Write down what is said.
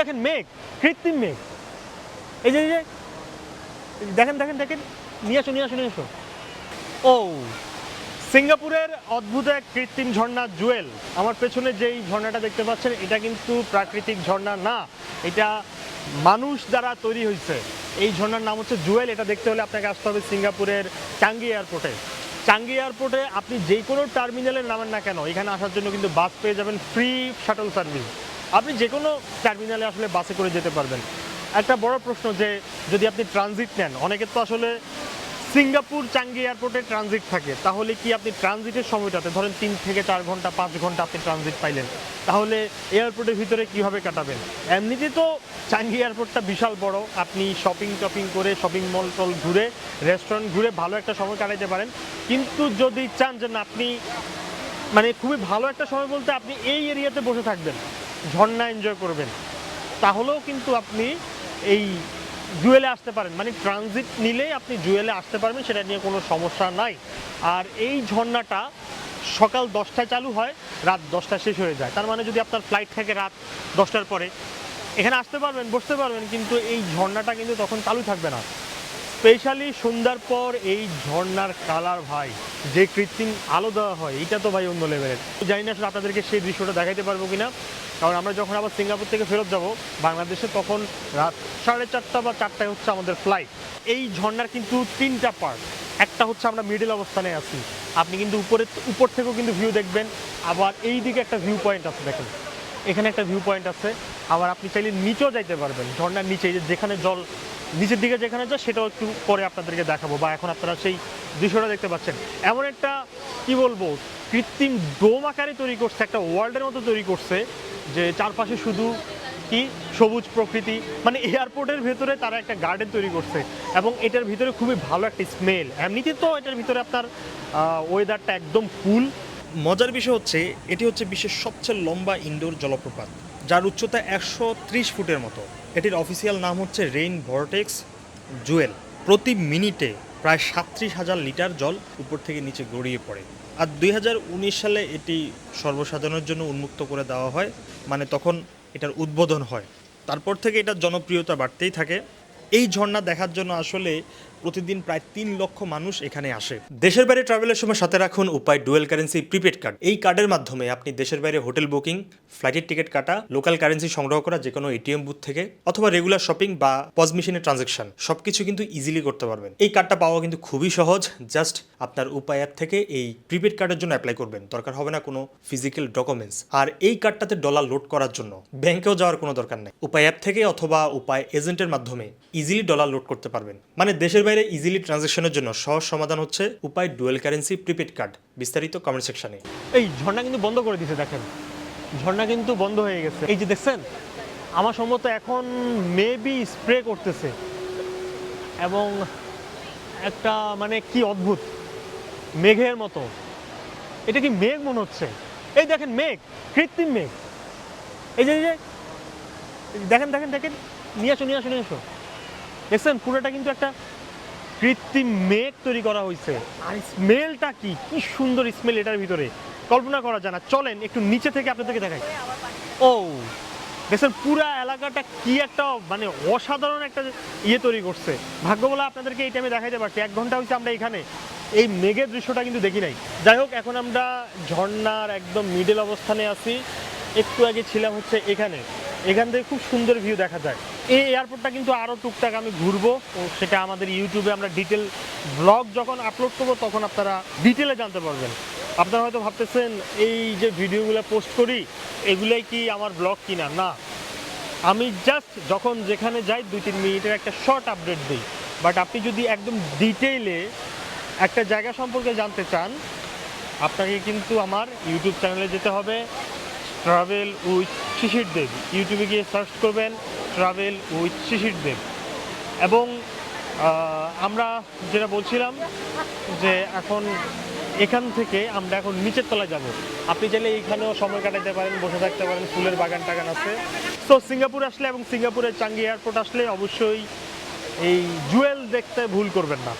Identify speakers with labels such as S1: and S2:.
S1: দেখেন মেঘ, কৃত্রিম মেঘ। এই যে দেখেন দেখেন দেখেন, নিয়ে আসো নিয়ে আসো নিয়ে আসো। ও, সিঙ্গাপুরের অদ্ভুত এক কৃত্রিম ঝর্ণা জুয়েল। আমার পেছনে যেই ঝর্ণাটা দেখতে পাচ্ছেন এটা কিন্তু প্রাকৃতিক ঝর্ণা না, এটা মানুষ দ্বারা তৈরি হয়েছে। এই ঝর্ণার নাম হচ্ছে জুয়েল। এটা দেখতে হলে আপনাকে আসতে হবে সিঙ্গাপুরের চাঙ্গি এয়ারপোর্টে। চাঙ্গি এয়ারপোর্টে আপনি যে কোনো টার্মিনালে নামেন না কেন, এখানে আসার জন্য কিন্তু বাস পেয়ে যাবেন, ফ্রি শাটল সার্ভিস। আপনি যে কোনো টার্মিনালে আসলে বাসে করে যেতে পারবেন। একটা বড় প্রশ্ন যে যদি আপনি ট্রানজিট নেন, অনেকের তো আসলে সিঙ্গাপুর চাঙ্গি এয়ারপোর্টে ট্রানজিট থাকে, তাহলে কি আপনি ট্রানজিটের সময়টাতে ধরেন 3 থেকে 4 ঘন্টা 5 ঘন্টা আপনি ট্রানজিট পাইলেন, তাহলে এয়ারপোর্টের ভিতরে কিভাবে কাটাবেন? এমনিতে তো চাঙ্গি এয়ারপোর্টটা বিশাল বড়, আপনি শপিং করে শপিং মল টল ঘুরে রেস্টুরেন্ট ঘুরে ভালো একটা সময় কাটাইতে পারেন। কিন্তু যদি চান যে না আপনি মানে খুবই ভালো একটা সময় বলতে আপনি এই এরিয়াতে বসে থাকবেন, ঝর্ণা এনজয় করবেন, তাহলেও কিন্তু আপনি এই জুয়েলে আসতে পারেন। মানে ট্রানজিট নিলেই আপনি জুয়েলে আসতে পারবেন, সেটা নিয়ে কোনো সমস্যা নাই। আর এই ঝর্ণাটা সকাল 10টায় চালু হয়, রাত 10টা শেষ হয়ে যায়। তার মানে যদি আপনার ফ্লাইট থাকে রাত 10টার পরে, এখানে আসতে পারবেন, বসতে পারবেন, কিন্তু এই ঝর্ণাটা কিন্তু তখন চালু থাকবে না। স্পেশালি সন্ধ্যার পর এই ঝর্ণার কালার ভাই, যে কৃত্রিম আলো দেওয়া হয়, এটা তো ভাই অন্য লেভেলের। জানি না আসলে আপনাদেরকে সেই দৃশ্যটা দেখাইতে পারবো কিনা, কারণ আমরা যখন আবার সিঙ্গাপুর থেকে ফেরত যাব বাংলাদেশে, তখন রাত 4:30 বা 4টায় হচ্ছে আমাদের ফ্লাইট। এই ঝর্ণার কিন্তু 3টা পার্ট। একটা হচ্ছে আমরা মিডল অবস্থানে আছি, আপনি কিন্তু উপর থেকেও কিন্তু ভিউ দেখবেন। আবার এই দিকে একটা ভিউ পয়েন্ট আছে, দেখেন এখানে একটা ভিউ পয়েন্ট আছে। আবার আপনি চাইলে নিচেও যাইতে পারবেন, ঝর্ণার নিচে যেখানে জল নিচের দিকে যেখানে যায়, সেটাও একটু পরে আপনাদেরকে দেখাবো, বা এখন আপনারা সেই দৃশ্যটা দেখতে পাচ্ছেন। এমন একটা কি বলবো, কৃত্রিম ডোম আকারে তৈরি করছে, একটা ওয়ার্ল্ডের মতো তৈরি করছে, যে চারপাশে শুধু কি সবুজ প্রকৃতি। মানে এয়ারপোর্টের ভেতরে তারা একটা গার্ডেন তৈরি করছে, এবং এটার ভিতরে খুবই ভালো একটা স্মেল। এমনিতে তো এটার ভিতরে আপনার ওয়েদারটা একদম কুল। মজার বিষয় হচ্ছে এটি হচ্ছে বিশ্বের সবচেয়ে লম্বা ইনডোর জলপ্রপাত, যার উচ্চতা 130 ফুটের মতো। এটির অফিসিয়াল নাম হচ্ছে রেইন ভর্টেক্স জুয়েল। প্রতি মিনিটে প্রায় 37,000 লিটার জল উপর থেকে নিচে গড়িয়ে পড়ে। আর 2019 সালে এটি সর্বসাধারণের জন্য উন্মুক্ত করে দেওয়া হয়, মানে তখন এটার উদ্বোধন হয়। তারপর থেকে এটার জনপ্রিয়তা বাড়তেই থাকে। এই ঝর্ণা দেখার জন্য আসলে প্রতিদিন প্রায় 3 লক্ষ মানুষ এখানে আসে। দেশের বাইরে ট্রাভেলের সময় সাথে রাখুন উপায় ডুয়েল কারেন্সি প্রিপেড কার্ড। এই কার্ডের মাধ্যমে আপনি দেশের বাইরে হোটেল বুকিং, ফ্লাইটের টিকিট কাটা, লোকাল কারেন্সি সংগ্রহ করা যে কোনো এটিএম বুথ থেকে, অথবা রেগুলার শপিং বা পজ মেশিনের ট্রানজাকশন সবকিছু কিন্তু ইজিলি করতে পারবেন। এই কার্ডটা পাওয়া কিন্তু খুবই সহজ। জাস্ট আপনার উপায় অ্যাপ থেকে এই প্রিপেড কার্ডের জন্য অ্যাপ্লাই করবেন, দরকার হবে না কোনো ফিজিক্যাল ডকুমেন্টস। আর এই কার্ডটাতে ডলার লোড করার জন্য ব্যাংকেও যাওয়ার কোনো দরকার নেই। উপায় অ্যাপ থেকে অথবা উপায় এজেন্টের মাধ্যমে ইজিলি ডলার লোড করতে পারবেন। মানে দেশের বাইরে ইজিলি ট্রানজাকশনের জন্য সহজ সমাধান হচ্ছে উপায় ডুয়েল কারেন্সি প্রিপেড কার্ড। বিস্তারিত কমেন্ট সেকশনে। এই ঝর্ণা কিন্তু বন্ধ করে দিয়েছে, দেখেন ঝর্ণা কিন্তু বন্ধ হয়ে গেছে। এই যে দেখছেন, আমার সম্ভবত এখন মেবি স্প্রে করতেছে, এবং একটা মানে কি অদ্ভুত মেঘের মতো। এটা কি মেঘ মনে হচ্ছে? এই দেখেন মেঘ, কৃত্রিম মেঘ। এই যে দেখেন দেখেন দেখেন, নিয়ে আসো নিয়ে আসো নিয়ে আসো। দেখছেন পুরোটা কিন্তু একটা কৃত্রিম মেঘ তৈরি করা হয়েছে। আর স্মেলটা কি সুন্দর স্মেল এটার ভিতরে, কল্পনা করা যায় না। চলেন একটু নিচে থেকে আপনাদেরকে দেখাই। ও দেখছেন পুরা এলাকাটা কি একটা মানে অসাধারণ একটা তৈরি করছে। ভাগ্য বলে আপনাদেরকে এই টাইমে দেখাইতে পারছি, 1 ঘন্টা হয়েছে আমরা এখানে, এই মেঘের দৃশ্যটা কিন্তু দেখি নাই। যাই হোক, এখন আমরা ঝর্ণার একদম মিডল অবস্থানে আছি। একটু আগে ছিলাম হচ্ছে এখান থেকে খুব সুন্দর ভিউ দেখা যায়। এই এয়ারপোর্টটা কিন্তু আরও টুকটাক আমি ঘুরবো, ও সেটা আমাদের ইউটিউবে আমরা ডিটেল ব্লগ যখন আপলোড করবো তখন আপনারা ডিটেলে জানতে পারবেন। আপনারা হয়তো ভাবতেছেন এই যে ভিডিওগুলো পোস্ট করি এগুলাই কি আমার ব্লগ কিনা, না, আমি জাস্ট যখন যেখানে যাই 2-3 মিনিটের একটা শর্ট আপডেট দিই। বাট আপনি যদি একদম ডিটেইলে একটা জায়গা সম্পর্কে জানতে চান, আপনাকে কিন্তু আমার ইউটিউব চ্যানেলে যেতে হবে, ট্রাভেল উইথ শিশির দেব। ইউটিউবে গিয়ে সার্চ করবেন ট্রাভেল উইথ শিশির দেব। এবং আমরা যেটা বলছিলাম যে এখন এখান থেকে আমরা এখন নিচের তলায় যাব। আপনি চাইলে এইখানেও সময় কাটাতে পারেন, বসে থাকতে পারেন, ফুলের বাগান টাগান আছে। তো সিঙ্গাপুর আসলে এবং সিঙ্গাপুরের চাঙ্গি এয়ারপোর্ট আসলে অবশ্যই এই জুয়েল দেখতে ভুল করবেন না।